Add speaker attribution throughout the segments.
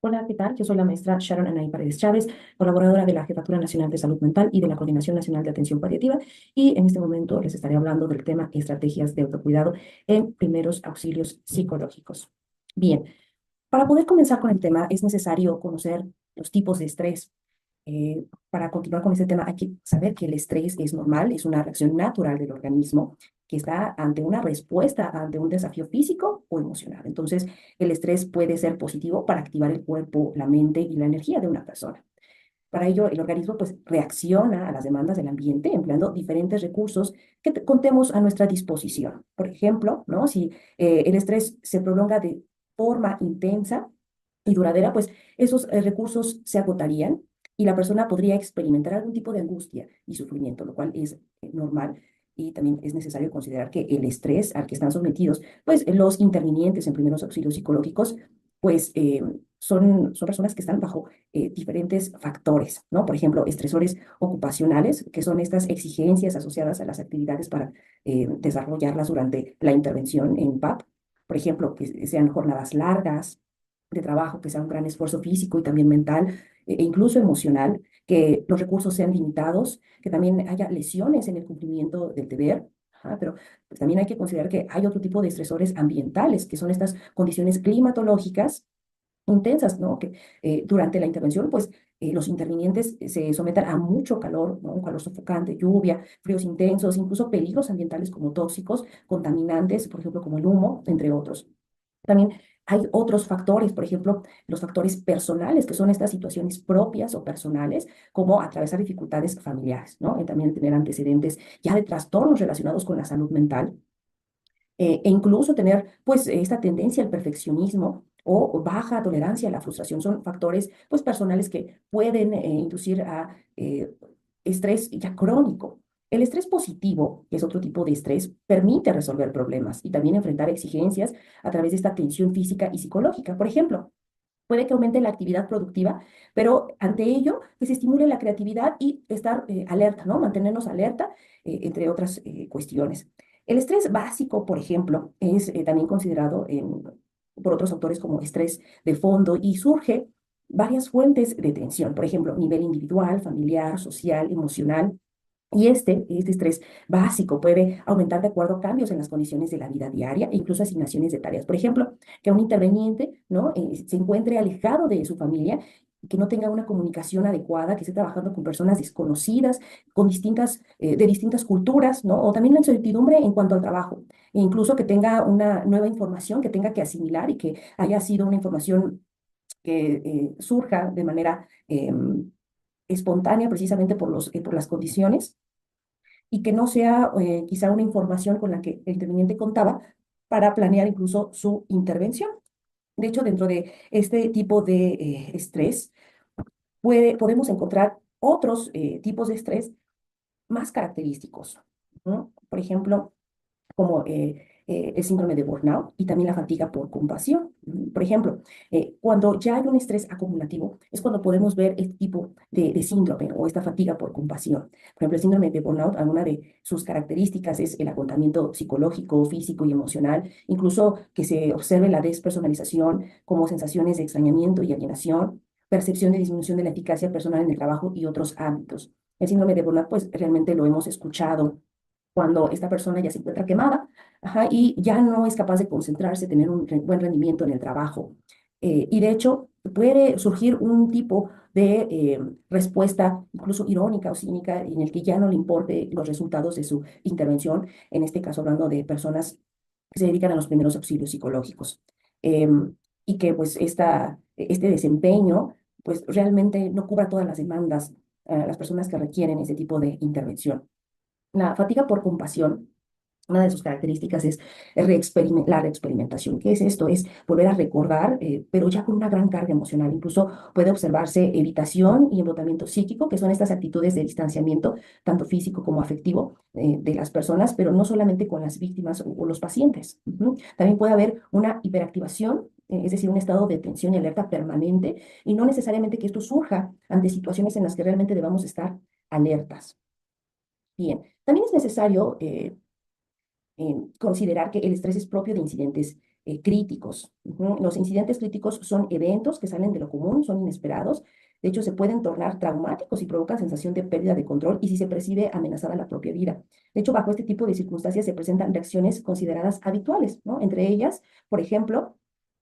Speaker 1: Hola, ¿qué tal? Yo soy la maestra Sharon Anaí Paredes Chávez, colaboradora de la Jefatura Nacional de Salud Mental y de la Coordinación Nacional de Atención Paliativa, y en este momento les estaré hablando del tema estrategias de autocuidado en primeros auxilios psicológicos. Bien, para poder comenzar con el tema es necesario conocer los tipos de estrés. Para continuar con este tema, hay que saber que el estrés es normal, es una reacción natural del organismo que está ante una respuesta ante un desafío físico o emocional. Entonces, el estrés puede ser positivo para activar el cuerpo, la mente y la energía de una persona. Para ello, el organismo pues reacciona a las demandas del ambiente empleando diferentes recursos que contemos a nuestra disposición. Por ejemplo, ¿no? Si el estrés se prolonga de forma intensa y duradera, pues esos recursos se agotarían y la persona podría experimentar algún tipo de angustia y sufrimiento, lo cual es normal. Y también es necesario considerar que el estrés al que están sometidos, pues los intervinientes en primeros auxilios psicológicos, pues son personas que están bajo diferentes factores, ¿no? Por ejemplo, estresores ocupacionales, que son estas exigencias asociadas a las actividades para desarrollarlas durante la intervención en PAP. Por ejemplo, que sean jornadas largas de trabajo, que sea un gran esfuerzo físico y también mental, e incluso emocional, que los recursos sean limitados, que también haya lesiones en el cumplimiento del deber. Ajá, pero pues, también hay que considerar que hay otro tipo de estresores ambientales, que son estas condiciones climatológicas intensas, ¿no? Que durante la intervención, pues los intervinientes se sometan a mucho calor, ¿no? Un calor sofocante, lluvia, fríos intensos, incluso peligros ambientales como tóxicos, contaminantes, por ejemplo, como el humo, entre otros. También hay otros factores, por ejemplo, los factores personales, que son estas situaciones propias o personales, como atravesar dificultades familiares, ¿no? Y también tener antecedentes ya de trastornos relacionados con la salud mental, e incluso tener pues esta tendencia al perfeccionismo o baja tolerancia a la frustración son factores pues personales que pueden inducir a estrés ya crónico. El estrés positivo, que es otro tipo de estrés, permite resolver problemas y también enfrentar exigencias a través de esta tensión física y psicológica. Por ejemplo, puede que aumente la actividad productiva, pero ante ello que se estimule la creatividad y estar alerta, ¿no? Mantenernos alerta, entre otras cuestiones. El estrés básico, por ejemplo, es también considerado por otros autores como estrés de fondo y surge varias fuentes de tensión, por ejemplo, nivel individual, familiar, social, emocional. Y este estrés básico puede aumentar de acuerdo a cambios en las condiciones de la vida diaria e incluso asignaciones de tareas. Por ejemplo, que un interveniente, ¿no? Se encuentre alejado de su familia, que no tenga una comunicación adecuada, que esté trabajando con personas desconocidas, con de distintas culturas, ¿no? O también la incertidumbre en cuanto al trabajo, e incluso que tenga una nueva información que tenga que asimilar y que haya sido una información que surja de manera espontánea precisamente por las condiciones y que no sea quizá una información con la que el interviniente contaba para planear incluso su intervención. De hecho, dentro de este tipo de estrés, podemos encontrar otros tipos de estrés más característicos, ¿no? Por ejemplo, como el síndrome de burnout y también la fatiga por compasión. Por ejemplo, cuando ya hay un estrés acumulativo, es cuando podemos ver este tipo de síndrome o esta fatiga por compasión. Por ejemplo, el síndrome de burnout, alguna de sus características es el agotamiento psicológico, físico y emocional, incluso que se observe la despersonalización como sensaciones de extrañamiento y alienación, percepción de disminución de la eficacia personal en el trabajo y otros ámbitos. El síndrome de burnout, pues realmente lo hemos escuchado cuando esta persona ya se encuentra quemada, ajá, y ya no es capaz de concentrarse, tener un buen rendimiento en el trabajo. Y de hecho, puede surgir un tipo de respuesta incluso irónica o cínica en el que ya no le importe los resultados de su intervención, en este caso hablando de personas que se dedican a los primeros auxilios psicológicos. Y que pues este desempeño pues realmente no cubra todas las demandas a las personas que requieren ese tipo de intervención. La fatiga por compasión, una de sus características es la reexperimentación. ¿Qué es esto? Es volver a recordar, pero ya con una gran carga emocional. Incluso puede observarse evitación y embotamiento psíquico, que son estas actitudes de distanciamiento, tanto físico como afectivo, de las personas, pero no solamente con las víctimas o los pacientes. Ujú. También puede haber una hiperactivación, es decir, un estado de tensión y alerta permanente, y no necesariamente que esto surja ante situaciones en las que realmente debamos estar alertas. Bien, también es necesario considerar que el estrés es propio de incidentes críticos. Los incidentes críticos son eventos que salen de lo común, son inesperados. De hecho, se pueden tornar traumáticos y provocan sensación de pérdida de control y si se percibe amenazada la propia vida. De hecho, bajo este tipo de circunstancias se presentan reacciones consideradas habituales, ¿no? Entre ellas, por ejemplo,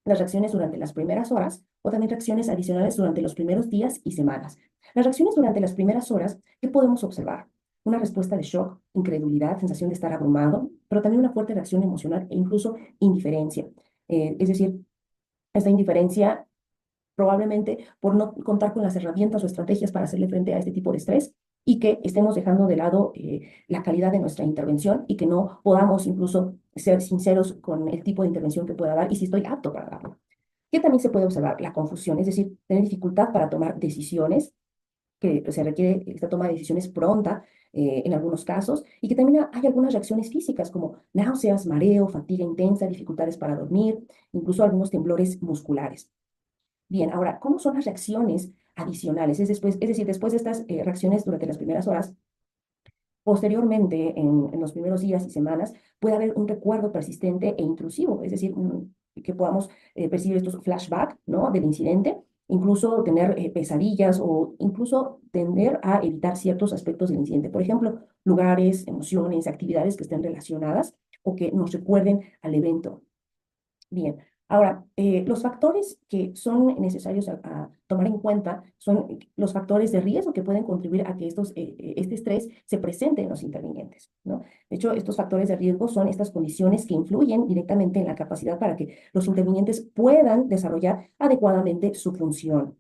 Speaker 1: las reacciones durante las primeras horas o también reacciones adicionales durante los primeros días y semanas. Las reacciones durante las primeras horas, ¿qué podemos observar? Una respuesta de shock, incredulidad, sensación de estar abrumado, pero también una fuerte reacción emocional e incluso indiferencia. Es decir, esta indiferencia probablemente por no contar con las herramientas o estrategias para hacerle frente a este tipo de estrés y que estemos dejando de lado la calidad de nuestra intervención y que no podamos incluso ser sinceros con el tipo de intervención que pueda dar y si estoy apto para darlo. ¿Qué también se puede observar? La confusión, es decir, tener dificultad para tomar decisiones, que se requiere esta toma de decisiones pronta en algunos casos, y que también hay algunas reacciones físicas como náuseas, mareo, fatiga intensa, dificultades para dormir, incluso algunos temblores musculares. Bien, ahora, ¿cómo son las reacciones adicionales? Es decir, después de estas reacciones durante las primeras horas, posteriormente, en los primeros días y semanas, puede haber un recuerdo persistente e intrusivo, es decir, que podamos percibir estos flashbacks, ¿no? Del incidente, incluso tener pesadillas o incluso tender a evitar ciertos aspectos del incidente. Por ejemplo, lugares, emociones, actividades que estén relacionadas o que nos recuerden al evento. Bien, ahora, los factores que son necesarios a tomar en cuenta son los factores de riesgo que pueden contribuir a que este estrés se presente en los intervinientes, ¿no? De hecho, estos factores de riesgo son estas condiciones que influyen directamente en la capacidad para que los intervinientes puedan desarrollar adecuadamente su función.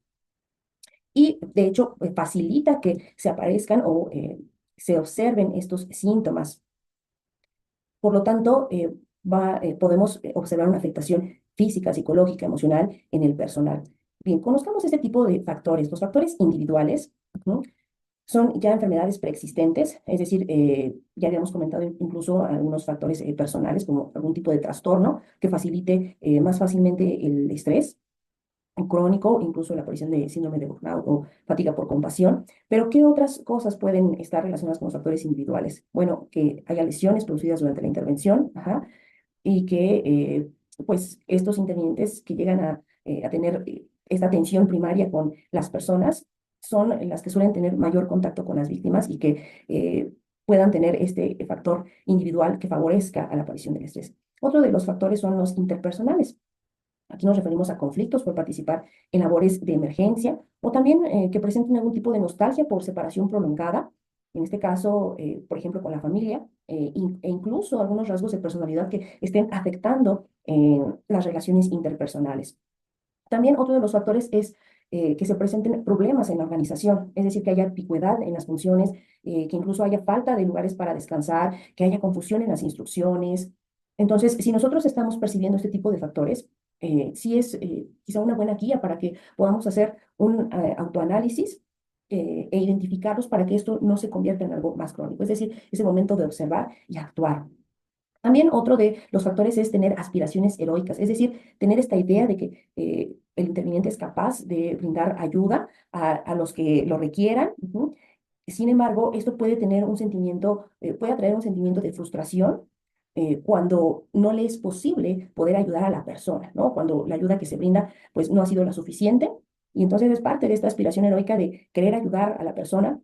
Speaker 1: Y, de hecho, facilita que se aparezcan o se observen estos síntomas. Por lo tanto, podemos observar una afectación física, psicológica, emocional en el personal. Bien, conozcamos este tipo de factores. Los factores individuales, ¿no? Son ya enfermedades preexistentes, es decir, ya habíamos comentado incluso algunos factores personales, como algún tipo de trastorno que facilite más fácilmente el estrés crónico, incluso la aparición de síndrome de burnout o fatiga por compasión. Pero, ¿qué otras cosas pueden estar relacionadas con los factores individuales? Bueno, que haya lesiones producidas durante la intervención, ajá, y que pues estos intervinientes que llegan a tener esta atención primaria con las personas son las que suelen tener mayor contacto con las víctimas y que puedan tener este factor individual que favorezca a la aparición del estrés. Otro de los factores son los interpersonales. Aquí nos referimos a conflictos por participar en labores de emergencia o también que presenten algún tipo de nostalgia por separación prolongada, en este caso, por ejemplo, con la familia, e incluso algunos rasgos de personalidad que estén afectando las relaciones interpersonales. También otro de los factores es que se presenten problemas en la organización, es decir, que haya ambigüedad en las funciones, que incluso haya falta de lugares para descansar, que haya confusión en las instrucciones. Entonces, si nosotros estamos percibiendo este tipo de factores, sí es quizá una buena guía para que podamos hacer un autoanálisis e identificarlos para que esto no se convierta en algo más crónico. Es decir, es el momento de observar y actuar. También otro de los factores es tener aspiraciones heroicas, es decir, tener esta idea de que el interviniente es capaz de brindar ayuda a los que lo requieran. Sin embargo, esto puede tener un sentimiento, puede atraer un sentimiento de frustración cuando no le es posible poder ayudar a la persona, ¿no? Cuando la ayuda que se brinda, pues no ha sido la suficiente. Y entonces es parte de esta aspiración heroica de querer ayudar a la persona,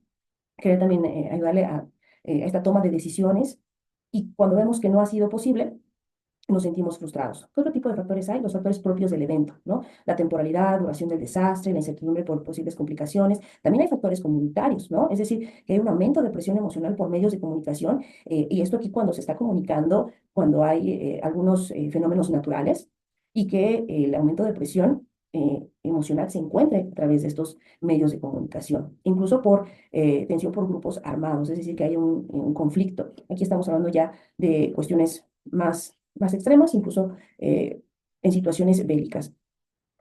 Speaker 1: querer también ayudarle a esta toma de decisiones. Y cuando vemos que no ha sido posible, nos sentimos frustrados. ¿Qué otro tipo de factores hay? Los factores propios del evento, ¿no? La temporalidad, duración del desastre, la incertidumbre por posibles complicaciones. También hay factores comunitarios, ¿no? Es decir, que hay un aumento de presión emocional por medios de comunicación, y esto aquí cuando se está comunicando, cuando hay algunos fenómenos naturales, y que el aumento de presión emocional se encuentre a través de estos medios de comunicación, incluso por tensión por grupos armados, es decir, que hay un conflicto. Aquí estamos hablando ya de cuestiones más extremas, incluso en situaciones bélicas.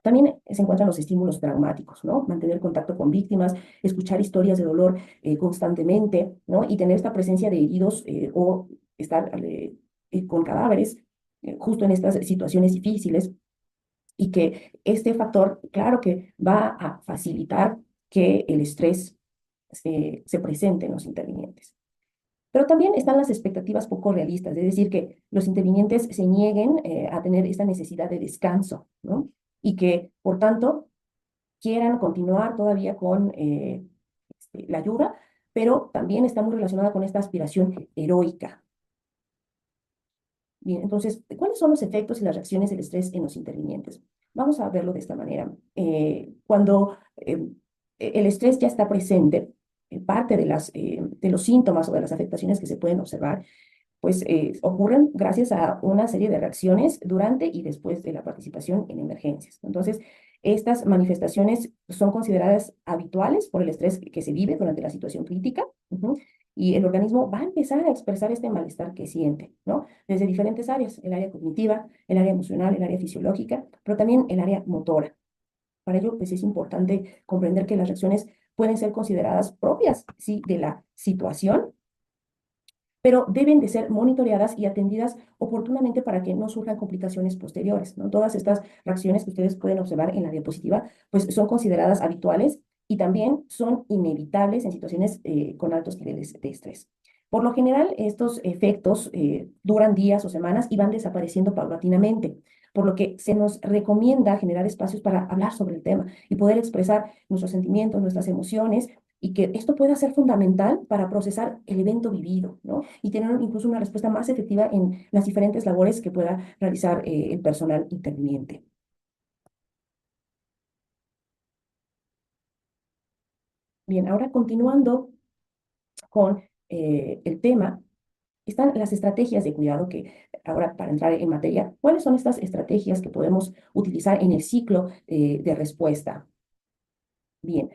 Speaker 1: También se encuentran los estímulos traumáticos, ¿no? Mantener contacto con víctimas, escuchar historias de dolor constantemente, ¿no? Y tener esta presencia de heridos o estar con cadáveres justo en estas situaciones difíciles y que este factor, claro que va a facilitar que el estrés se presente en los intervinientes. Pero también están las expectativas poco realistas, es decir, que los intervinientes se nieguen a tener esta necesidad de descanso, ¿no? Y que, por tanto, quieran continuar todavía con la ayuda, pero también está muy relacionada con esta aspiración heroica. Bien, entonces, ¿cuáles son los efectos y las reacciones del estrés en los intervinientes? Vamos a verlo de esta manera. Cuando el estrés ya está presente, parte de los síntomas o de las afectaciones que se pueden observar pues ocurren gracias a una serie de reacciones durante y después de la participación en emergencias. Entonces, estas manifestaciones son consideradas habituales por el estrés que se vive durante la situación crítica, y el organismo va a empezar a expresar este malestar que siente, ¿no? Desde diferentes áreas, el área cognitiva, el área emocional, el área fisiológica, pero también el área motora. Para ello, pues es importante comprender que las reacciones pueden ser consideradas propias, sí, de la situación, pero deben de ser monitoreadas y atendidas oportunamente para que no surjan complicaciones posteriores, ¿no? Todas estas reacciones que ustedes pueden observar en la diapositiva, pues son consideradas habituales y también son inevitables en situaciones con altos niveles de estrés. Por lo general, estos efectos duran días o semanas y van desapareciendo paulatinamente, por lo que se nos recomienda generar espacios para hablar sobre el tema y poder expresar nuestros sentimientos, nuestras emociones, y que esto pueda ser fundamental para procesar el evento vivido, ¿no? Y tener incluso una respuesta más efectiva en las diferentes labores que pueda realizar el personal interviniente. Bien, ahora continuando con el tema, están las estrategias de cuidado que, ahora para entrar en materia, ¿cuáles son estas estrategias que podemos utilizar en el ciclo de respuesta? Bien,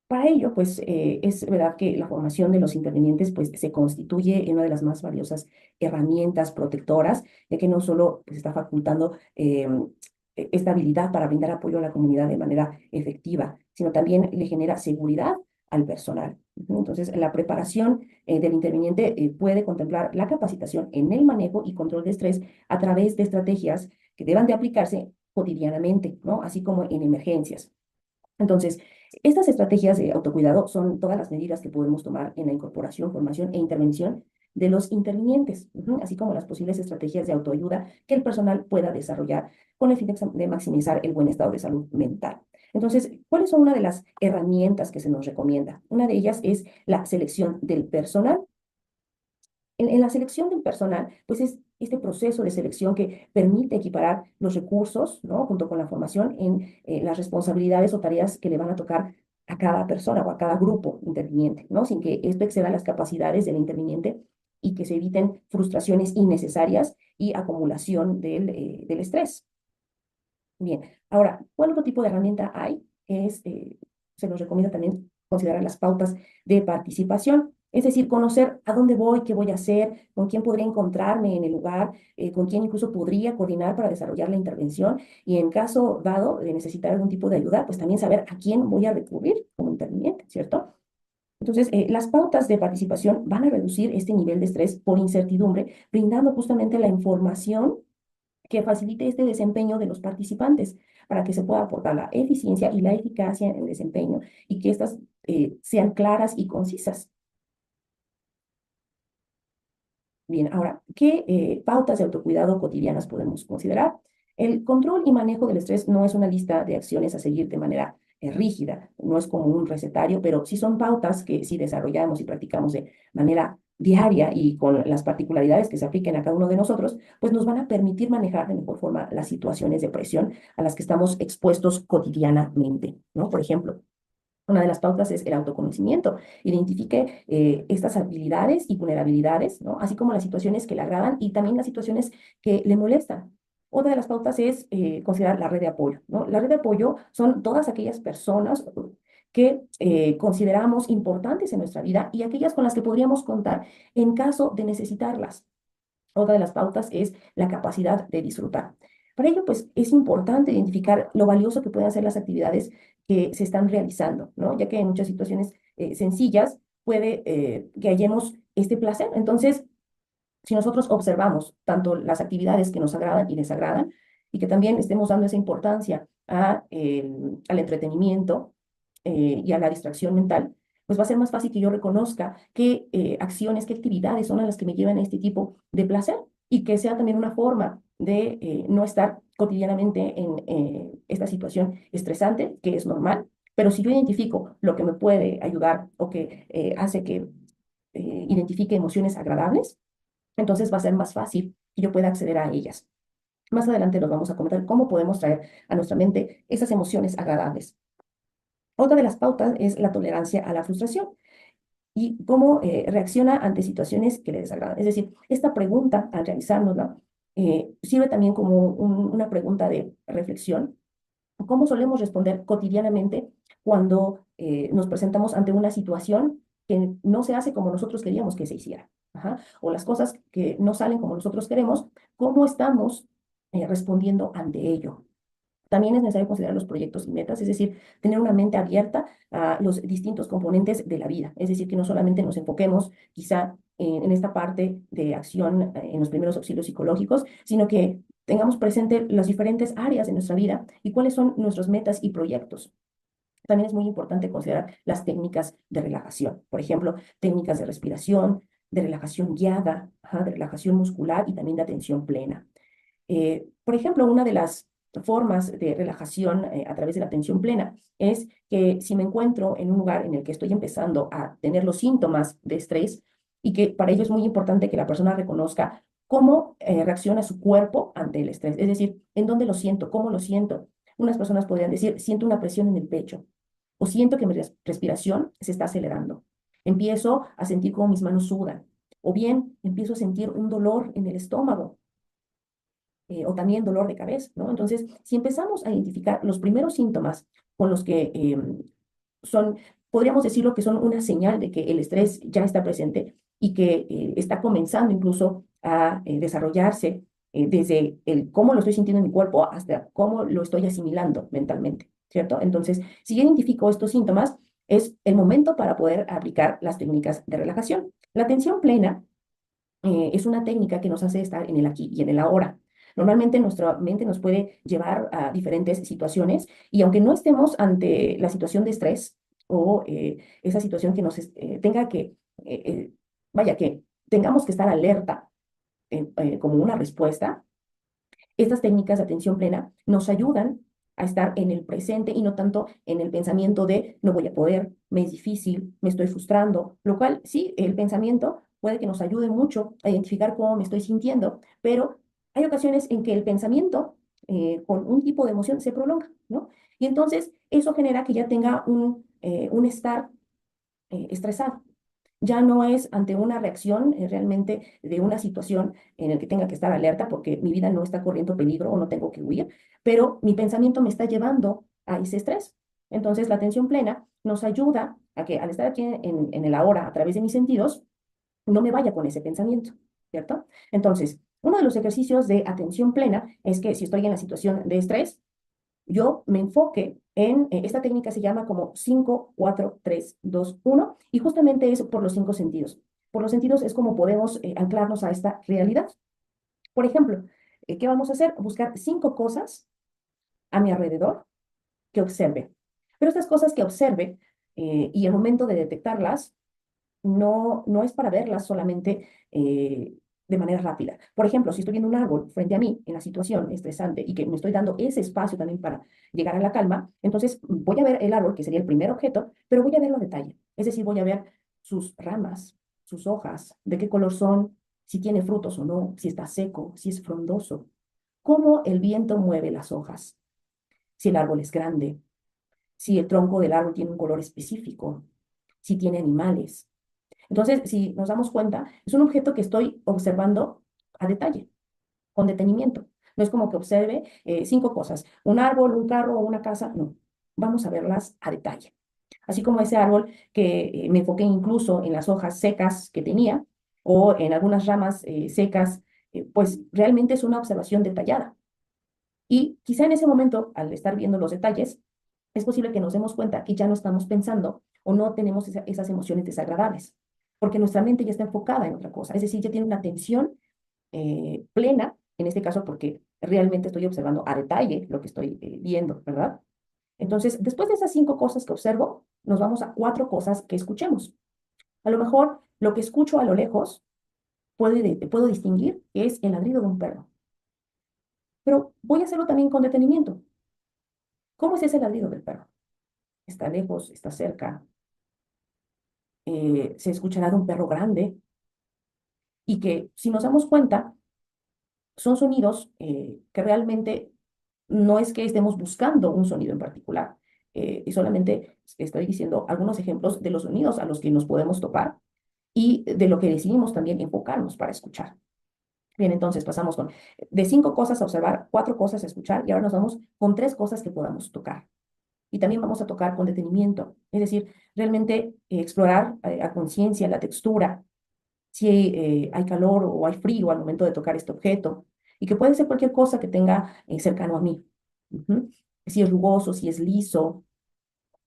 Speaker 1: para ello, pues es verdad que la formación de los intervinientes pues, se constituye en una de las más valiosas herramientas protectoras, ya que no solo pues, está facultando esta habilidad para brindar apoyo a la comunidad de manera efectiva, sino también le genera seguridad al personal. Entonces, la preparación del interviniente puede contemplar la capacitación en el manejo y control de estrés a través de estrategias que deban de aplicarse cotidianamente, ¿no? Así como en emergencias. Entonces, estas estrategias de autocuidado son todas las medidas que podemos tomar en la incorporación, formación e intervención de los intervinientes, así como las posibles estrategias de autoayuda que el personal pueda desarrollar con el fin de maximizar el buen estado de salud mental. Entonces, ¿cuáles son una de las herramientas que se nos recomienda? Una de ellas es la selección del personal. En la selección del personal, pues es este proceso de selección que permite equiparar los recursos, ¿no? Junto con la formación en las responsabilidades o tareas que le van a tocar a cada persona o a cada grupo interviniente, ¿no? Sin que esto exceda las capacidades del interviniente y que se eviten frustraciones innecesarias y acumulación del estrés. Bien, ahora, ¿cuál otro tipo de herramienta hay? Se nos recomienda también considerar las pautas de participación, es decir, conocer a dónde voy, qué voy a hacer, con quién podría encontrarme en el lugar, con quién incluso podría coordinar para desarrollar la intervención y en caso dado de necesitar algún tipo de ayuda, pues también saber a quién voy a recurrir como interviniente, ¿cierto? Entonces, las pautas de participación van a reducir este nivel de estrés por incertidumbre, brindando justamente la información que facilite este desempeño de los participantes para que se pueda aportar la eficiencia y la eficacia en el desempeño y que estas sean claras y concisas. Bien, ahora, ¿qué pautas de autocuidado cotidianas podemos considerar? El control y manejo del estrés no es una lista de acciones a seguir de manera rígida, no es como un recetario, pero sí son pautas que si desarrollamos y practicamos de manera diaria y con las particularidades que se apliquen a cada uno de nosotros, pues nos van a permitir manejar de mejor forma las situaciones de presión a las que estamos expuestos cotidianamente, ¿no? Por ejemplo, una de las pautas es el autoconocimiento. Identifique estas habilidades y vulnerabilidades, ¿no? Así como las situaciones que le agradan y también las situaciones que le molestan. Otra de las pautas es considerar la red de apoyo, ¿no? La red de apoyo son todas aquellas personas que consideramos importantes en nuestra vida y aquellas con las que podríamos contar en caso de necesitarlas. Otra de las pautas es la capacidad de disfrutar. Para ello, pues es importante identificar lo valioso que pueden ser las actividades que se están realizando, ¿no? Ya que en muchas situaciones sencillas puede que hallemos este placer. Entonces, si nosotros observamos tanto las actividades que nos agradan y desagradan, y que también estemos dando esa importancia al entretenimiento y a la distracción mental, pues va a ser más fácil que yo reconozca qué acciones, qué actividades son las que me llevan a este tipo de placer y que sea también una forma de no estar cotidianamente en esta situación estresante, que es normal, pero si yo identifico lo que me puede ayudar o que hace que identifique emociones agradables, entonces va a ser más fácil que yo pueda acceder a ellas. Más adelante nos vamos a comentar cómo podemos traer a nuestra mente esas emociones agradables. Otra de las pautas es la tolerancia a la frustración y cómo reacciona ante situaciones que le desagradan. Es decir, esta pregunta, al realizárnosla, sirve también como una pregunta de reflexión. ¿Cómo solemos responder cotidianamente cuando nos presentamos ante una situación que no se hace como nosotros queríamos que se hiciera? Ajá. O las cosas que no salen como nosotros queremos, ¿cómo estamos respondiendo ante ello? También es necesario considerar los proyectos y metas, es decir, tener una mente abierta a los distintos componentes de la vida. Es decir, que no solamente nos enfoquemos quizá en esta parte de acción en los primeros auxilios psicológicos, sino que tengamos presente las diferentes áreas de nuestra vida y cuáles son nuestras metas y proyectos. También es muy importante considerar las técnicas de relajación. Por ejemplo, técnicas de respiración, de relajación guiada, ajá, de relajación muscular y también de atención plena. Por ejemplo, una de las formas de relajación a través de la atención plena es que si me encuentro en un lugar en el que estoy empezando a tener los síntomas de estrés y que para ello es muy importante que la persona reconozca cómo reacciona su cuerpo ante el estrés, es decir, en dónde lo siento, cómo lo siento. Unas personas podrían decir, siento una presión en el pecho o siento que mi respiración se está acelerando. Empiezo a sentir como mis manos sudan o bien empiezo a sentir un dolor en el estómago o también dolor de cabeza, ¿no? Entonces, si empezamos a identificar los primeros síntomas con los que son, podríamos decirlo que son una señal de que el estrés ya está presente y que está comenzando incluso a desarrollarse desde el cómo lo estoy sintiendo en mi cuerpo hasta cómo lo estoy asimilando mentalmente, ¿cierto? Entonces, si yo identifico estos síntomas, es el momento para poder aplicar las técnicas de relajación. La atención plena es una técnica que nos hace estar en el aquí y en el ahora. Normalmente nuestra mente nos puede llevar a diferentes situaciones y aunque no estemos ante la situación de estrés o esa situación que nos tenga que, vaya, que tengamos que estar alerta como una respuesta, estas técnicas de atención plena nos ayudan a estar en el presente y no tanto en el pensamiento de no voy a poder, me es difícil, me estoy frustrando, lo cual sí, el pensamiento puede que nos ayude mucho a identificar cómo me estoy sintiendo, pero hay ocasiones en que el pensamiento con un tipo de emoción se prolonga, ¿no? Y entonces eso genera que ya tenga un estar estresado. Ya no es ante una reacción realmente de una situación en la que tenga que estar alerta porque mi vida no está corriendo peligro o no tengo que huir, pero mi pensamiento me está llevando a ese estrés. Entonces, la atención plena nos ayuda a que al estar aquí en el ahora a través de mis sentidos, no me vaya con ese pensamiento, ¿cierto? Entonces, uno de los ejercicios de atención plena es que si estoy en la situación de estrés, yo me enfoque en, esta técnica se llama como 5 4 3 2 1 y justamente es por los 5 sentidos. Por los sentidos es como podemos anclarnos a esta realidad. Por ejemplo, ¿qué vamos a hacer? Buscar 5 cosas a mi alrededor que observe. Pero estas cosas que observe y el momento de detectarlas no es para verlas solamente de manera rápida. Por ejemplo, si estoy viendo un árbol frente a mí en la situación estresante y que me estoy dando ese espacio también para llegar a la calma, entonces voy a ver el árbol, que sería el primer objeto, pero voy a verlo a detalle. Es decir, voy a ver sus ramas, sus hojas, de qué color son, si tiene frutos o no, si está seco, si es frondoso, cómo el viento mueve las hojas, si el árbol es grande, si el tronco del árbol tiene un color específico, si tiene animales. Entonces, si nos damos cuenta, es un objeto que estoy observando a detalle, con detenimiento. No es como que observe 5 cosas, un árbol, un carro o una casa, no. Vamos a verlas a detalle. Así como ese árbol que me enfoqué incluso en las hojas secas que tenía o en algunas ramas secas, pues realmente es una observación detallada. Y quizá en ese momento, al estar viendo los detalles, es posible que nos demos cuenta que ya no estamos pensando o no tenemos esas emociones desagradables, porque nuestra mente ya está enfocada en otra cosa, es decir, ya tiene una atención plena, en este caso porque realmente estoy observando a detalle lo que estoy viendo, ¿verdad? Entonces, después de esas 5 cosas que observo, nos vamos a 4 cosas que escuchemos. A lo mejor lo que escucho a lo lejos puedo distinguir que es el ladrido de un perro, pero voy a hacerlo también con detenimiento. ¿Cómo es ese ladrido del perro? ¿Está lejos? ¿Está cerca? ¿Se escuchará de un perro grande? Y que si nos damos cuenta, son sonidos que realmente no es que estemos buscando un sonido en particular, y solamente estoy diciendo algunos ejemplos de los sonidos a los que nos podemos topar y de lo que decidimos también enfocarnos para escuchar. Bien, entonces pasamos de 5 cosas a observar, 4 cosas a escuchar y ahora nos vamos con 3 cosas que podamos tocar. Y también vamos a tocar con detenimiento, es decir, realmente explorar a conciencia la textura, si hay calor o hay frío al momento de tocar este objeto, y que puede ser cualquier cosa que tenga cercano a mí. Ujú. Si es rugoso, si es liso,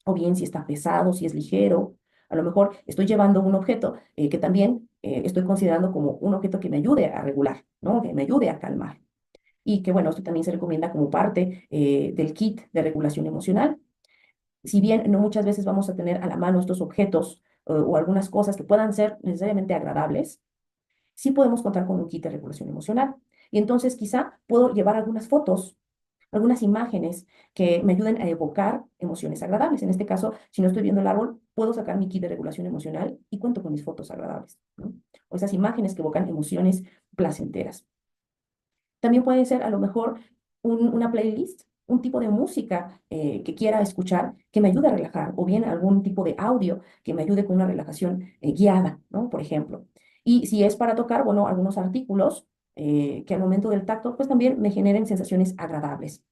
Speaker 1: o bien si está pesado, si es ligero. A lo mejor estoy llevando un objeto que también estoy considerando como un objeto que me ayude a regular, ¿no? Que me ayude a calmar. Y que, bueno, esto también se recomienda como parte del kit de regulación emocional. Si bien no muchas veces vamos a tener a la mano estos objetos o algunas cosas que puedan ser necesariamente agradables, sí podemos contar con un kit de regulación emocional. Y entonces quizá puedo llevar algunas fotos, algunas imágenes que me ayuden a evocar emociones agradables. En este caso, si no estoy viendo el árbol, puedo sacar mi kit de regulación emocional y cuento con mis fotos agradables, ¿no? O esas imágenes que evocan emociones placenteras. También puede ser a lo mejor una playlist, un tipo de música que quiera escuchar que me ayude a relajar, o bien algún tipo de audio que me ayude con una relajación guiada, ¿no? Por ejemplo. Y si es para tocar, bueno, algunos artículos que al momento del tacto, pues también me generen sensaciones agradables.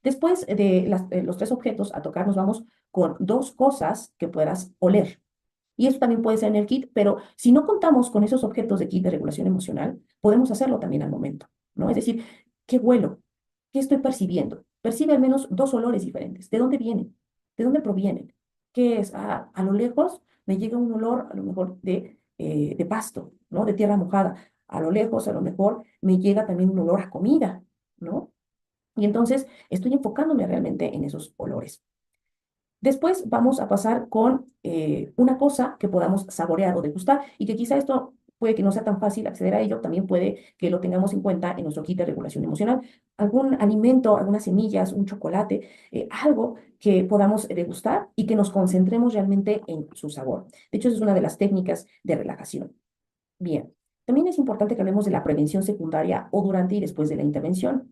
Speaker 1: Después de los 3 objetos a tocar, nos vamos con 2 cosas que puedas oler. Y eso también puede ser en el kit, pero si no contamos con esos objetos de kit de regulación emocional, podemos hacerlo también al momento, ¿no? Es decir, ¿qué huelo? ¿Qué estoy percibiendo? Percibe al menos 2 olores diferentes. ¿De dónde vienen? ¿De dónde provienen? ¿Qué es? A lo lejos me llega un olor a lo mejor de pasto, ¿no? De tierra mojada. A lo lejos a lo mejor me llega también un olor a comida, ¿no? Y entonces estoy enfocándome realmente en esos olores. Después vamos a pasar con una cosa que podamos saborear o degustar y que quizá esto puede que no sea tan fácil acceder a ello, también puede que lo tengamos en cuenta en nuestro kit de regulación emocional. Algún alimento, algunas semillas, un chocolate, algo que podamos degustar y que nos concentremos realmente en su sabor. De hecho, esa es una de las técnicas de relajación. Bien, también es importante que hablemos de la prevención secundaria o durante y después de la intervención.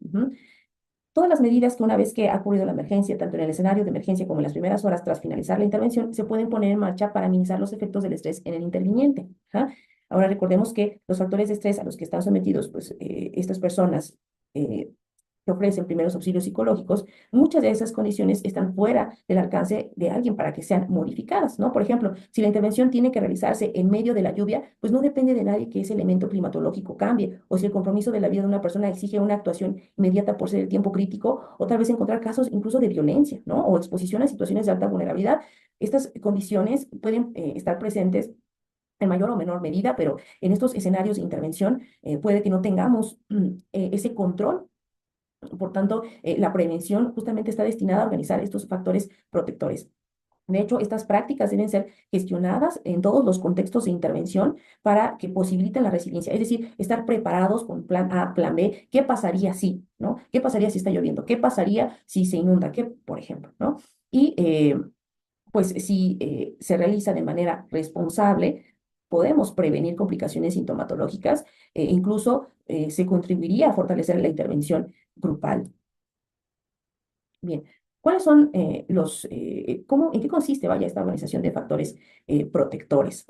Speaker 1: Todas las medidas que una vez que ha ocurrido la emergencia, tanto en el escenario de emergencia como en las primeras horas tras finalizar la intervención, se pueden poner en marcha para minimizar los efectos del estrés en el interviniente. ¿Ah? Ahora recordemos que los factores de estrés a los que están sometidos pues, estas personas eh, que ofrecen primeros auxilios psicológicos, muchas de esas condiciones están fuera del alcance de alguien para que sean modificadas, ¿no? Por ejemplo, si la intervención tiene que realizarse en medio de la lluvia, pues no depende de nadie que ese elemento climatológico cambie, o si el compromiso de la vida de una persona exige una actuación inmediata por ser el tiempo crítico, o tal vez encontrar casos incluso de violencia, ¿no? O exposición a situaciones de alta vulnerabilidad. Estas condiciones pueden estar presentes en mayor o menor medida, pero en estos escenarios de intervención puede que no tengamos ese control. Por tanto, la prevención justamente está destinada a organizar estos factores protectores. De hecho, estas prácticas deben ser gestionadas en todos los contextos de intervención para que posibiliten la resiliencia, es decir, estar preparados con plan A, plan B, ¿qué pasaría si, no? ¿Qué pasaría si está lloviendo? ¿Qué pasaría si se inunda? ¿Qué, por ejemplo, no? Y pues si se realiza de manera responsable, podemos prevenir complicaciones sintomatológicas, incluso se contribuiría a fortalecer la intervención grupal. Bien, ¿cuáles son en qué consiste, vaya, esta organización de factores protectores?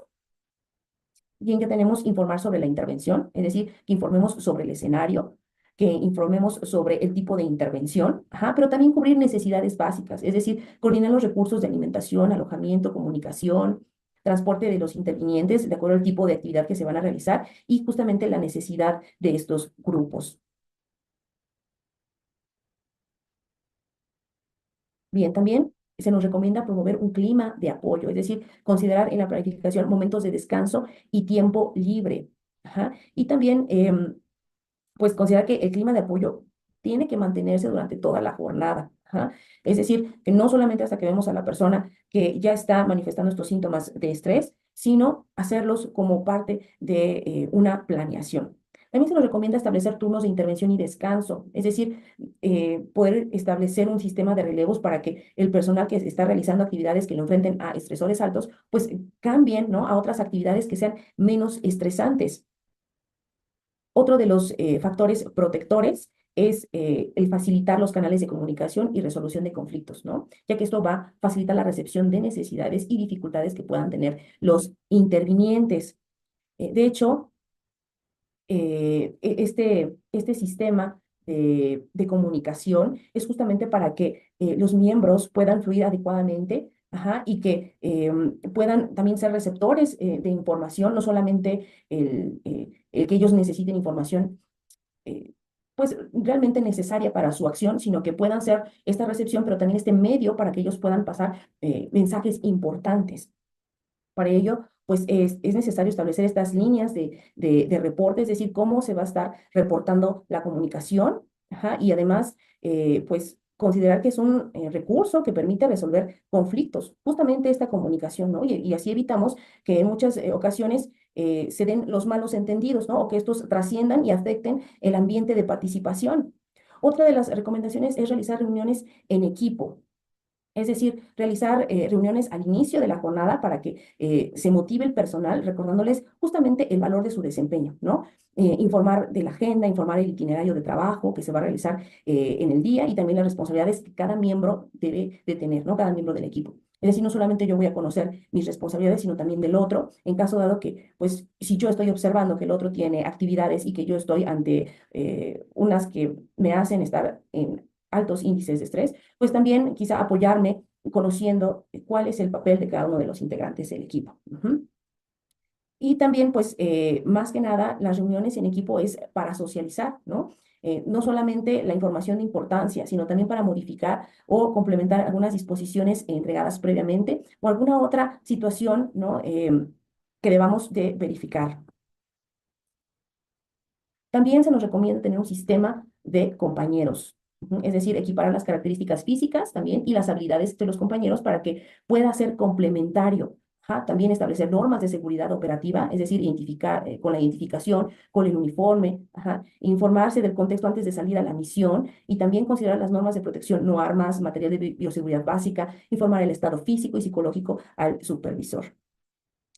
Speaker 1: Bien, ya tenemos informar sobre la intervención, es decir, que informemos sobre el escenario, que informemos sobre el tipo de intervención, ajá, pero también cubrir necesidades básicas, es decir, coordinar los recursos de alimentación, alojamiento, comunicación, transporte de los intervinientes de acuerdo al tipo de actividad que se van a realizar y justamente la necesidad de estos grupos. Bien, también se nos recomienda promover un clima de apoyo, es decir, considerar en la planificación momentos de descanso y tiempo libre. Ajá. Y también, pues, considerar que el clima de apoyo tiene que mantenerse durante toda la jornada. Ajá. Es decir, que no solamente hasta que vemos a la persona que ya está manifestando estos síntomas de estrés, sino hacerlos como parte de una planeación. También se nos recomienda establecer turnos de intervención y descanso, es decir, poder establecer un sistema de relevos para que el personal que está realizando actividades que lo enfrenten a estresores altos, pues cambien, ¿no?, a otras actividades que sean menos estresantes. Otro de los factores protectores es el facilitar los canales de comunicación y resolución de conflictos, ¿no? Ya que esto va a facilitar la recepción de necesidades y dificultades que puedan tener los intervinientes. De hecho, este sistema de comunicación es justamente para que los miembros puedan fluir adecuadamente, ajá, y que puedan también ser receptores de información, no solamente el que ellos necesiten información eh, pues realmente necesaria para su acción, sino que puedan ser esta recepción, pero también este medio para que ellos puedan pasar mensajes importantes. Para ello, pues es necesario establecer estas líneas de reporte, es decir, cómo se va a estar reportando la comunicación, ajá, y además, pues considerar que es un recurso que permite resolver conflictos, justamente esta comunicación, ¿no? Y así evitamos que en muchas ocasiones se den los malos entendidos, ¿no? O que estos trasciendan y afecten el ambiente de participación. Otra de las recomendaciones es realizar reuniones en equipo. Es decir, realizar reuniones al inicio de la jornada para que se motive el personal, recordándoles justamente el valor de su desempeño, ¿no? Informar de la agenda, informar el itinerario de trabajo que se va a realizar en el día y también las responsabilidades que cada miembro debe de tener, ¿no? Cada miembro del equipo. Es decir, no solamente yo voy a conocer mis responsabilidades, sino también del otro, en caso dado que, pues, si yo estoy observando que el otro tiene actividades y que yo estoy ante unas que me hacen estar en altos índices de estrés, pues también quizá apoyarme conociendo cuál es el papel de cada uno de los integrantes del equipo. Y también, pues, más que nada, las reuniones en equipo es para socializar, ¿no? No solamente la información de importancia, sino también para modificar o complementar algunas disposiciones entregadas previamente o alguna otra situación, ¿no? Que debamos de verificar. También se nos recomienda tener un sistema de compañeros, es decir, equiparar las características físicas también y las habilidades de los compañeros para que pueda ser complementario. Ajá. También establecer normas de seguridad operativa, es decir, identificar con la identificación, con el uniforme, ajá, informarse del contexto antes de salir a la misión y también considerar las normas de protección, no armas, material de bioseguridad básica, informar el estado físico y psicológico al supervisor.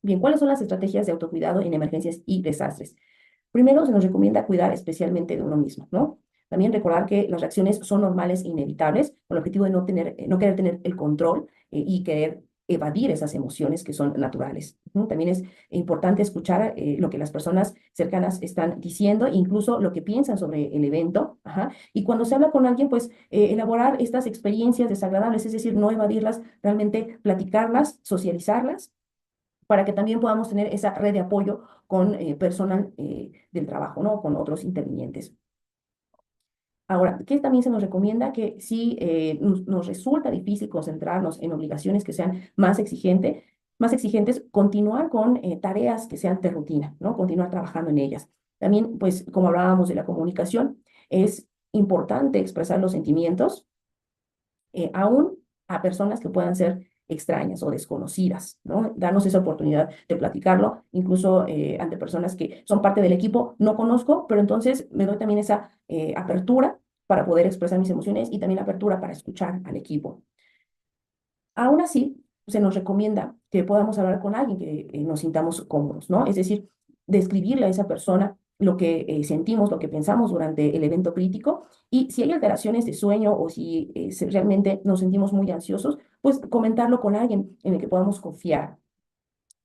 Speaker 1: Bien, ¿cuáles son las estrategias de autocuidado en emergencias y desastres? Primero, se nos recomienda cuidar especialmente de uno mismo, ¿no? También recordar que las reacciones son normales e inevitables, con el objetivo de no querer tener el control y querer evadir esas emociones que son naturales. También es importante escuchar lo que las personas cercanas están diciendo, incluso lo que piensan sobre el evento. Ajá. Y cuando se habla con alguien, pues elaborar estas experiencias desagradables, es decir, no evadirlas, realmente platicarlas, socializarlas para que también podamos tener esa red de apoyo con personal del trabajo, ¿no? Con otros intervinientes. Ahora, ¿qué también se nos recomienda? Que si nos resulta difícil concentrarnos en obligaciones que sean más exigentes, continuar con tareas que sean de rutina, ¿no? Continuar trabajando en ellas. También, pues, como hablábamos de la comunicación, es importante expresar los sentimientos, aún a personas que puedan ser extrañas o desconocidas, ¿no? Darnos esa oportunidad de platicarlo, incluso ante personas que son parte del equipo, no conozco, pero entonces me doy también esa apertura para poder expresar mis emociones y también apertura para escuchar al equipo. Aún así, se nos recomienda que podamos hablar con alguien que nos sintamos cómodos, ¿no? Es decir, describirle a esa persona lo que sentimos, lo que pensamos durante el evento crítico y si hay alteraciones de sueño o si realmente nos sentimos muy ansiosos, pues comentarlo con alguien en el que podamos confiar.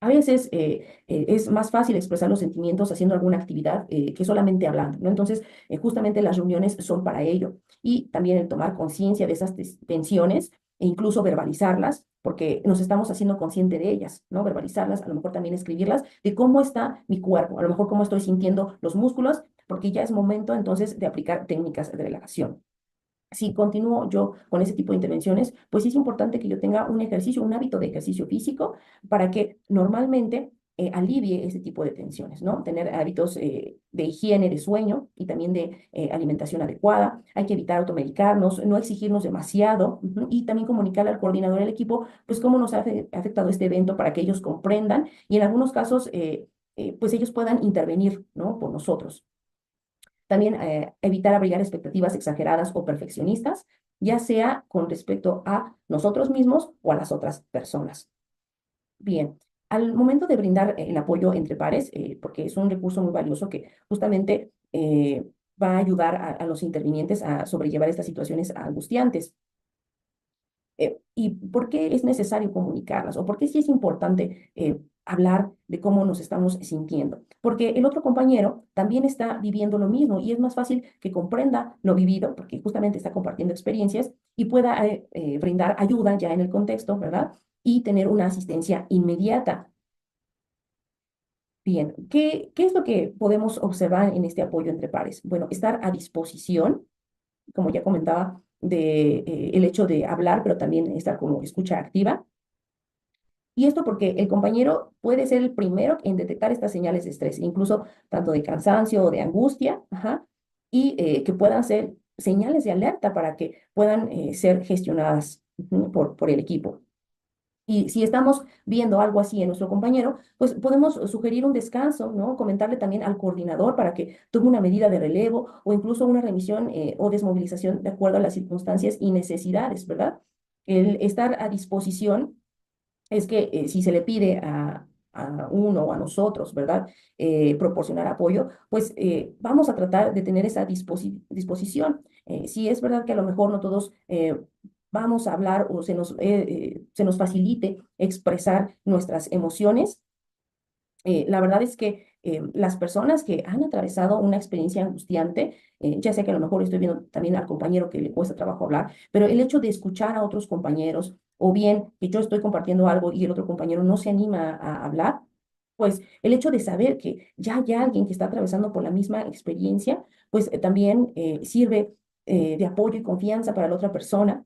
Speaker 1: A veces es más fácil expresar los sentimientos haciendo alguna actividad que solamente hablando, ¿no? Entonces, justamente las reuniones son para ello. Y también el tomar conciencia de esas tensiones e incluso verbalizarlas, porque nos estamos haciendo consciente de ellas, ¿no? Verbalizarlas, a lo mejor también escribirlas, de cómo está mi cuerpo, a lo mejor cómo estoy sintiendo los músculos, porque ya es momento entonces de aplicar técnicas de relajación. Si continúo yo con ese tipo de intervenciones, pues sí es importante que yo tenga un ejercicio, un hábito de ejercicio físico para que normalmente alivie ese tipo de tensiones, ¿no? Tener hábitos de higiene, de sueño y también de alimentación adecuada. Hay que evitar automedicarnos, no exigirnos demasiado y también comunicarle al coordinador del equipo, pues cómo nos ha afectado este evento para que ellos comprendan y en algunos casos, pues ellos puedan intervenir, ¿no? Por nosotros. También evitar abrigar expectativas exageradas o perfeccionistas, ya sea con respecto a nosotros mismos o a las otras personas. Bien, al momento de brindar el apoyo entre pares, porque es un recurso muy valioso que justamente va a ayudar a los intervinientes a sobrellevar estas situaciones angustiantes. ¿Y por qué es necesario comunicarlas? ¿O por qué sí es importante hablar de cómo nos estamos sintiendo? Porque el otro compañero también está viviendo lo mismo y es más fácil que comprenda lo vivido, porque justamente está compartiendo experiencias y pueda brindar ayuda ya en el contexto, ¿verdad? Y tener una asistencia inmediata. Bien, ¿qué es lo que podemos observar en este apoyo entre pares? Bueno, estar a disposición, como ya comentaba, de el hecho de hablar, pero también estar como escucha activa. Y esto porque el compañero puede ser el primero en detectar estas señales de estrés, incluso tanto de cansancio o de angustia, ajá, y que puedan ser señales de alerta para que puedan ser gestionadas por el equipo. Y si estamos viendo algo así en nuestro compañero, pues podemos sugerir un descanso, ¿no? Comentarle también al coordinador para que tome una medida de relevo o incluso una remisión o desmovilización de acuerdo a las circunstancias y necesidades, ¿verdad? El estar a disposición es que si se le pide a uno o a nosotros, ¿verdad? Proporcionar apoyo, pues vamos a tratar de tener esa disposición. Si es verdad que a lo mejor no todos vamos a hablar o se nos facilite expresar nuestras emociones, la verdad es que las personas que han atravesado una experiencia angustiante, ya sé que a lo mejor estoy viendo también al compañero que le cuesta trabajo hablar, pero el hecho de escuchar a otros compañeros, o bien que yo estoy compartiendo algo y el otro compañero no se anima a hablar, pues el hecho de saber que ya hay alguien que está atravesando por la misma experiencia, pues también sirve de apoyo y confianza para la otra persona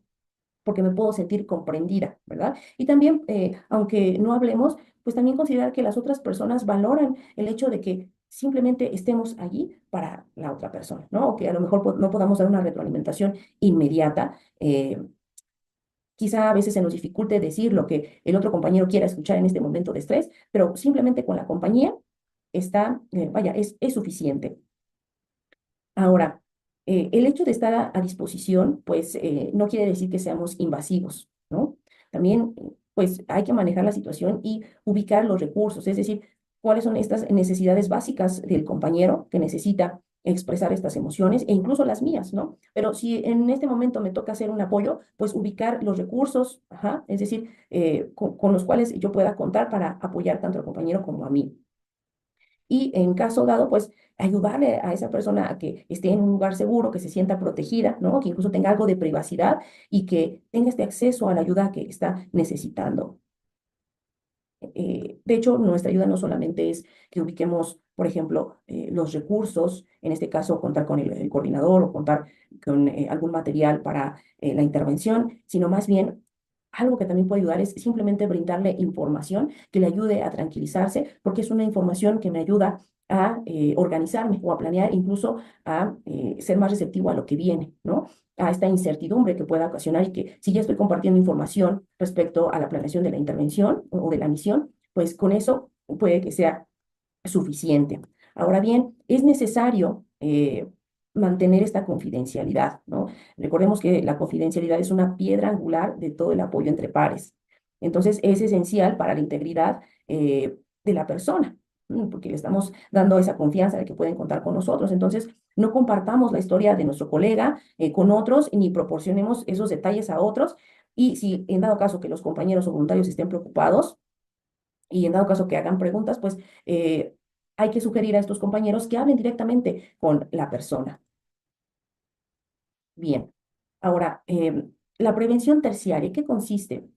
Speaker 1: porque me puedo sentir comprendida, ¿verdad? Y también, aunque no hablemos, pues también considerar que las otras personas valoran el hecho de que simplemente estemos allí para la otra persona, ¿no? O que a lo mejor no podamos dar una retroalimentación inmediata. Quizá a veces se nos dificulte decir lo que el otro compañero quiera escuchar en este momento de estrés, pero simplemente con la compañía está, vaya, es suficiente. Ahora, el hecho de estar a disposición, pues no quiere decir que seamos invasivos, ¿no? También, pues hay que manejar la situación y ubicar los recursos, es decir, cuáles son estas necesidades básicas del compañero que necesita expresar estas emociones e incluso las mías, ¿no? Pero si en este momento me toca hacer un apoyo, pues ubicar los recursos, ajá, es decir, con los cuales yo pueda contar para apoyar tanto al compañero como a mí y en caso dado, pues ayudarle a esa persona a que esté en un lugar seguro, que se sienta protegida, ¿no? Que incluso tenga algo de privacidad y que tenga este acceso a la ayuda que está necesitando. De hecho, nuestra ayuda no solamente es que ubiquemos, por ejemplo, los recursos, en este caso contar con el coordinador o contar con algún material para la intervención, sino más bien algo que también puede ayudar es simplemente brindarle información que le ayude a tranquilizarse, porque es una información que me ayuda a organizarme o a planear, incluso a ser más receptivo a lo que viene, ¿no? A esta incertidumbre que pueda ocasionar y que si ya estoy compartiendo información respecto a la planeación de la intervención o de la misión, pues con eso puede que sea suficiente. Ahora bien, es necesario mantener esta confidencialidad, ¿no? Recordemos que la confidencialidad es una piedra angular de todo el apoyo entre pares. Entonces, es esencial para la integridad de la persona, porque le estamos dando esa confianza de que pueden contar con nosotros. Entonces, no compartamos la historia de nuestro colega con otros ni proporcionemos esos detalles a otros. Y si en dado caso que los compañeros o voluntarios estén preocupados, y en dado caso que hagan preguntas, pues hay que sugerir a estos compañeros que hablen directamente con la persona. Bien, ahora, la prevención terciaria, ¿qué consiste?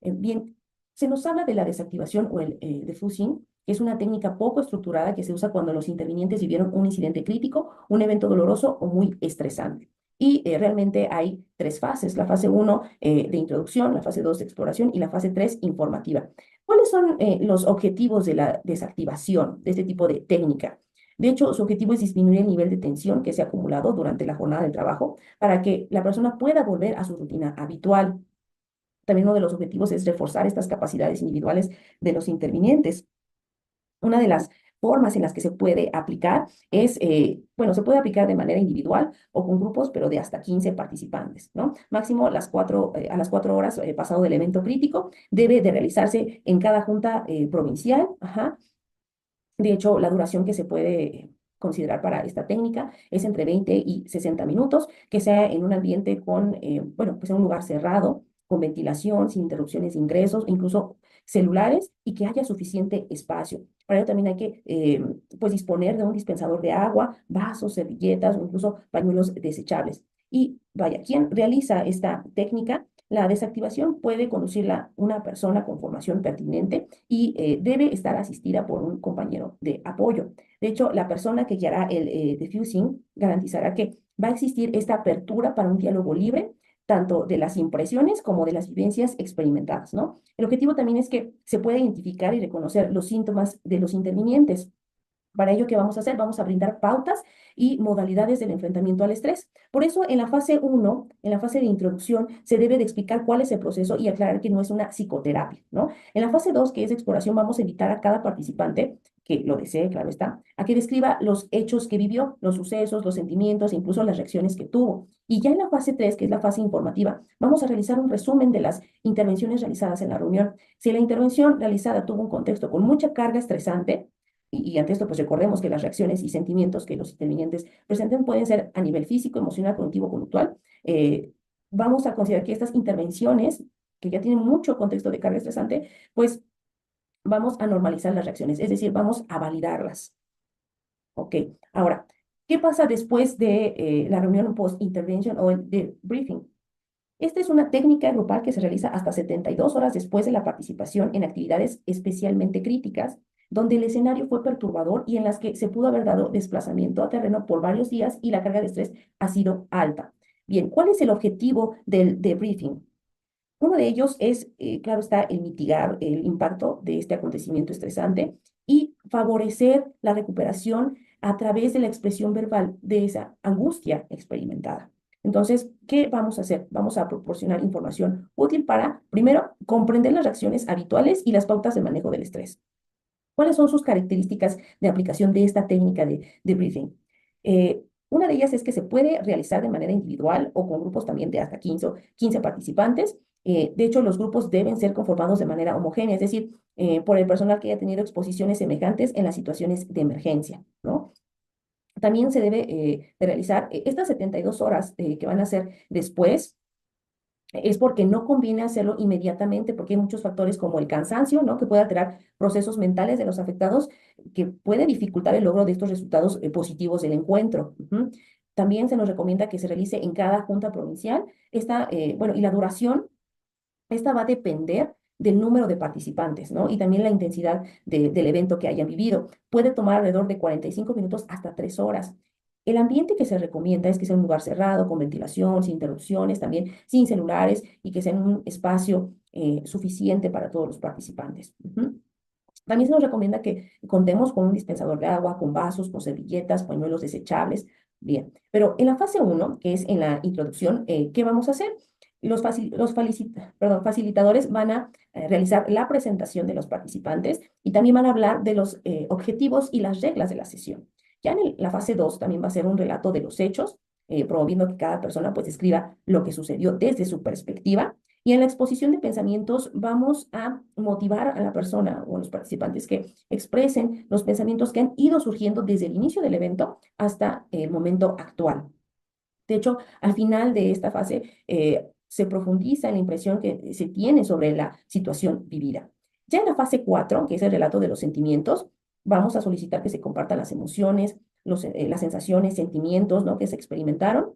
Speaker 1: Bien, se nos habla de la desactivación o el defussing, que es una técnica poco estructurada que se usa cuando los intervinientes vivieron un incidente crítico, un evento doloroso o muy estresante. Y realmente hay tres fases: la fase uno de introducción, la fase 2 de exploración y la fase 3 informativa. ¿Cuáles son los objetivos de la desactivación de este tipo de técnica? De hecho, su objetivo es disminuir el nivel de tensión que se ha acumulado durante la jornada de trabajo para que la persona pueda volver a su rutina habitual. También uno de los objetivos es reforzar estas capacidades individuales de los intervinientes. Una de las formas en las que se puede aplicar es, bueno, se puede aplicar de manera individual o con grupos, pero de hasta 15 participantes, ¿no? Máximo a las 4 horas pasado del evento crítico, debe de realizarse en cada junta provincial. Ajá. De hecho, la duración que se puede considerar para esta técnica es entre 20 y 60 minutos, que sea en un ambiente con, bueno, pues en un lugar cerrado, con ventilación, sin interrupciones de ingresos, incluso celulares, y que haya suficiente espacio. Para ello también hay que, pues, disponer de un dispensador de agua, vasos, servilletas o incluso pañuelos desechables. Y vaya, ¿quién realiza esta técnica? La desactivación puede conducirla una persona con formación pertinente y debe estar asistida por un compañero de apoyo. De hecho, la persona que guiará el diffusing garantizará que va a existir esta apertura para un diálogo libre, tanto de las impresiones como de las vivencias experimentadas, ¿no? El objetivo también es que se pueda identificar y reconocer los síntomas de los intervinientes. Para ello, ¿qué vamos a hacer? Vamos a brindar pautas y modalidades del enfrentamiento al estrés. Por eso, en la fase uno, en la fase de introducción, se debe de explicar cuál es el proceso y aclarar que no es una psicoterapia, ¿no? En la fase 2, que es de exploración, vamos a invitar a cada participante, que lo desee, claro está, a que describa los hechos que vivió, los sucesos, los sentimientos, incluso las reacciones que tuvo. Y ya en la fase 3, que es la fase informativa, vamos a realizar un resumen de las intervenciones realizadas en la reunión. Si la intervención realizada tuvo un contexto con mucha carga estresante, y ante esto, pues recordemos que las reacciones y sentimientos que los intervinientes presenten pueden ser a nivel físico, emocional, cognitivo, conductual. Vamos a considerar que estas intervenciones, que ya tienen mucho contexto de carga estresante, pues vamos a normalizar las reacciones, es decir, vamos a validarlas. Ok, ahora, ¿qué pasa después de la reunión post-intervention o el de briefing? Esta es una técnica grupal que se realiza hasta 72 horas después de la participación en actividades especialmente críticas, donde el escenario fue perturbador y en las que se pudo haber dado desplazamiento a terreno por varios días y la carga de estrés ha sido alta. Bien, ¿cuál es el objetivo del debriefing? Uno de ellos es, claro está, el mitigar el impacto de este acontecimiento estresante y favorecer la recuperación a través de la expresión verbal de esa angustia experimentada. Entonces, ¿qué vamos a hacer? Vamos a proporcionar información útil para, primero, comprender las reacciones habituales y las pautas de manejo del estrés. ¿Cuáles son sus características de aplicación de esta técnica de briefing? Una de ellas es que se puede realizar de manera individual o con grupos también de hasta 15 participantes. De hecho, los grupos deben ser conformados de manera homogénea, es decir, por el personal que haya tenido exposiciones semejantes en las situaciones de emergencia, ¿no? También se debe de realizar estas 72 horas que van a ser después, es porque no conviene hacerlo inmediatamente, porque hay muchos factores como el cansancio, ¿no? Que puede alterar procesos mentales de los afectados, que puede dificultar el logro de estos resultados positivos del encuentro. Ujú. También se nos recomienda que se realice en cada junta provincial. Bueno, y la duración, esta va a depender del número de participantes, ¿no? Y también la intensidad del evento que hayan vivido. Puede tomar alrededor de 45 minutos hasta 3 horas. El ambiente que se recomienda es que sea un lugar cerrado, con ventilación, sin interrupciones, también sin celulares y que sea en un espacio suficiente para todos los participantes. Ujú. También se nos recomienda que contemos con un dispensador de agua, con vasos, con servilletas, pañuelos desechables. Bien, pero en la fase uno, que es en la introducción, ¿qué vamos a hacer? Facilitadores van a realizar la presentación de los participantes y también van a hablar de los objetivos y las reglas de la sesión. Ya en la fase 2 también va a ser un relato de los hechos, promoviendo que cada persona pues escriba lo que sucedió desde su perspectiva. Y en la exposición de pensamientos vamos a motivar a la persona o a los participantes que expresen los pensamientos que han ido surgiendo desde el inicio del evento hasta el momento actual. De hecho, al final de esta fase se profundiza en la impresión que se tiene sobre la situación vivida. Ya en la fase 4, que es el relato de los sentimientos, vamos a solicitar que se compartan las emociones, las sensaciones, sentimientos, ¿no? Que se experimentaron.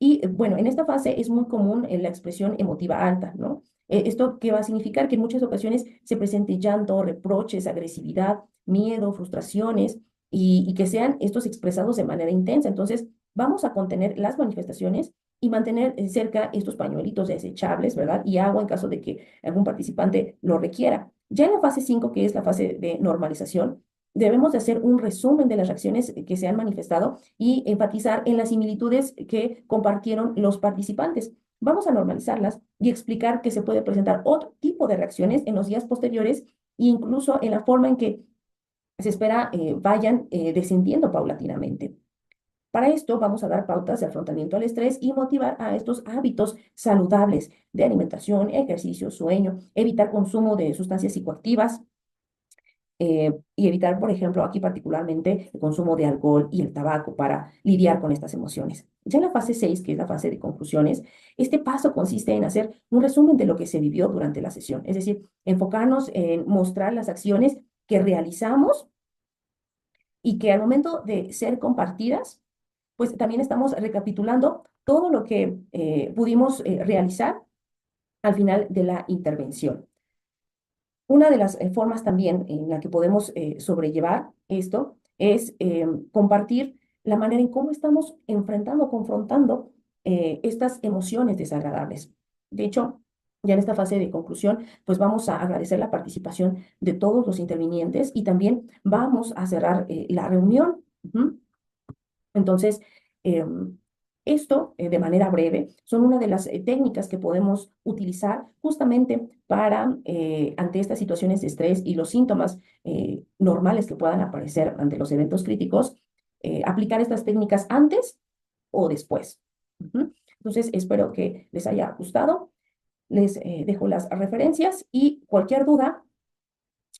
Speaker 1: Y bueno, en esta fase es muy común la expresión emotiva alta, ¿no? ¿Esto qué va a significar? Que en muchas ocasiones se presente llanto, reproches, agresividad, miedo, frustraciones y que sean estos expresados de manera intensa. Entonces, vamos a contener las manifestaciones y mantener cerca estos pañuelitos desechables, ¿verdad? Y agua en caso de que algún participante lo requiera. Ya en la fase 5, que es la fase de normalización, debemos de hacer un resumen de las reacciones que se han manifestado y enfatizar en las similitudes que compartieron los participantes. Vamos a normalizarlas y explicar que se puede presentar otro tipo de reacciones en los días posteriores e incluso en la forma en que se espera vayan descendiendo paulatinamente. Para esto vamos a dar pautas de afrontamiento al estrés y motivar a estos hábitos saludables de alimentación, ejercicio, sueño, evitar consumo de sustancias psicoactivas, y evitar, por ejemplo, aquí particularmente el consumo de alcohol y el tabaco para lidiar con estas emociones. Ya en la fase 6, que es la fase de conclusiones, este paso consiste en hacer un resumen de lo que se vivió durante la sesión, es decir, enfocarnos en mostrar las acciones que realizamos y que al momento de ser compartidas, pues también estamos recapitulando todo lo que pudimos realizar al final de la intervención. Una de las formas también en la que podemos sobrellevar esto es compartir la manera en cómo estamos enfrentando, confrontando estas emociones desagradables. De hecho, ya en esta fase de conclusión, pues vamos a agradecer la participación de todos los intervinientes y también vamos a cerrar la reunión. Ujú. Entonces, esto de manera breve son una de las técnicas que podemos utilizar justamente para, ante estas situaciones de estrés y los síntomas normales que puedan aparecer ante los eventos críticos, aplicar estas técnicas antes o después. Ujú. Entonces, espero que les haya gustado. Les dejo las referencias y cualquier duda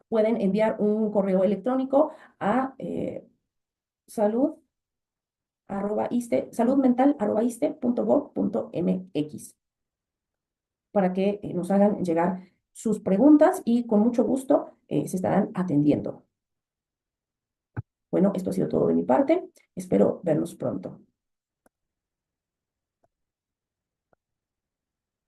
Speaker 1: pueden enviar un correo electrónico a salud saludmental@iste.gov.mx para que nos hagan llegar sus preguntas y con mucho gusto se estarán atendiendo. Bueno, esto ha sido todo de mi parte. Espero vernos pronto.